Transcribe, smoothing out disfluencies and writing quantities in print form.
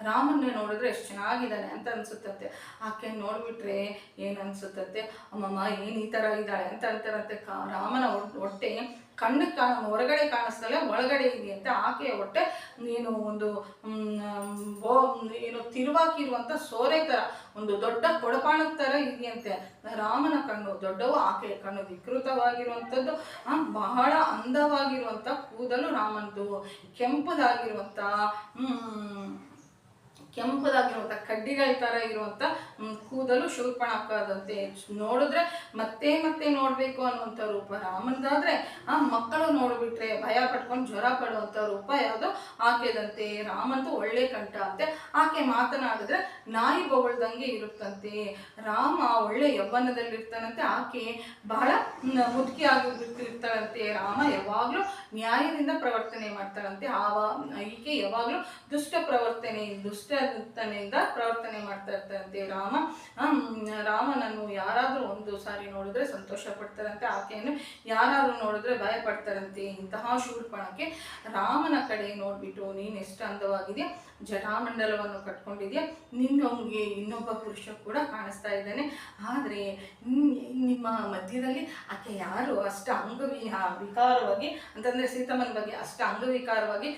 ರಾಮನ್ನ ನೋಡಿದ್ರೆ ಎಷ್ಟು ಚೆನ್ನಾಗಿದ್ದಾನೆ ಅಂತ ಅನ್ಸುತ್ತಂತೆ. ಆಕೆ ನೋಡ್ಬಿಟ್ರೆ ಏನು ಅನ್ಸುತ್ತಂತೆ, ಅಮ್ಮಮ್ಮ ಏನು ಈ ಥರ ಇದ್ದಾಳೆ ಅಂತ ಅಂತಾರಂತೆ. ರಾಮನ ಹೊಟ್ಟೆ ಕಣ್ಣು ಹೊರಗಡೆ ಕಾಣಿಸ್ತಲ್ಲ, ಒಳಗಡೆ ಇದೆಯಂತೆ. ಆಕೆಯ ಹೊಟ್ಟೆ ಏನು ಒಂದು ಏನು ತಿರುವಾಕಿರುವಂಥ ಸೋರೆ ಥರ, ಒಂದು ದೊಡ್ಡ ಕೊಡಪಾಣದ ಥರ ಇದೆಯಂತೆ. ರಾಮನ ಕಣ್ಣು ದೊಡ್ಡವು, ಆಕೆಯ ಕಣ್ಣು ವಿಕೃತವಾಗಿರುವಂಥದ್ದು. ಬಹಳ ಅಂದವಾಗಿರುವಂಥ ಕೂದಲು ರಾಮನದು, ಕೆಂಪದಾಗಿರುವಂಥ ಕಡ್ಡಿಗಳ ಥರ ಇರುವಂಥ ಕೂದಲು ಶೂರ್ಪಣಖದಂತೆ. ನೋಡಿದ್ರೆ ಮತ್ತೆ ಮತ್ತೆ ನೋಡಬೇಕು ಅನ್ನುವಂಥ ರೂಪ ರಾಮನದಾದ್ರೆ, ಮಕ್ಕಳು ನೋಡಿಬಿಟ್ರೆ ಭಯ ಪಟ್ಕೊಂಡು ಜ್ವರ ಪಡುವಂಥ ರೂಪ ಯಾವುದು ಆಕೆದಂತೆ. ರಾಮಂತೂ ಒಳ್ಳೆ ಕಂಠ ಅಂತೆ. ಆಕೆ ಮಾತನಾಡಿದ್ರೆ ನಾಯಿ ಬೊಗಳ್ದಂಗೆ ಇರುತ್ತಂತೆ. ರಾಮ ಒಳ್ಳೆ ಯೌವನದಲ್ಲಿರ್ತಾನಂತೆ, ಆಕೆ ಬಹಳ ಮುದುಕಿಯಾಗಿರ್ತಾಳಂತೆ. ರಾಮ ಯಾವಾಗಲೂ ನ್ಯಾಯದಿಂದ ಪ್ರವರ್ತನೆ ಮಾಡ್ತಾಳಂತೆ. ಈಕೆ ಯಾವಾಗಲೂ ದುಷ್ಟತನೆಯಿಂದ ಪ್ರವರ್ತನೆ ಮಾಡ್ತಾ ಇರ್ತಾರಂತೆ. ರಾಮನನ್ನು ಯಾರಾದರೂ ಒಂದು ಸಾರಿ ನೋಡಿದ್ರೆ ಸಂತೋಷ ಪಡ್ತಾರಂತೆ, ಆಕೆಯನ್ನು ಯಾರಾದರೂ ನೋಡಿದ್ರೆ ಭಯ ಪಡ್ತಾರಂತೆ. ಇಂತಹ ಶೂರ್ಪಣಕ್ಕೆ ರಾಮನ ಕಡೆ ನೋಡ್ಬಿಟ್ಟು, ನೀನು ಎಷ್ಟು ಅಂದವಾಗಿದೆಯಾ, ಜಟಾಮಂಡಲವನ್ನು ಕಟ್ಕೊಂಡಿದೆಯಾ, ನಿನ್ನೊಂಗೆ ಇನ್ನೊಬ್ಬ ಪುರುಷ ಕೂಡ ಕಾಣಿಸ್ತಾ ಇದ್ದಾನೆ, ಆದರೆ ನಿಮ್ಮ ಮಧ್ಯದಲ್ಲಿ ಆಕೆ ಯಾರು ಅಷ್ಟು ವಿಕಾರವಾಗಿ ಅಂತಂದರೆ ಸೀತಮ್ಮನ ಬಗ್ಗೆ ಅಷ್ಟು ಅಂಗವಿಕಾರವಾಗಿ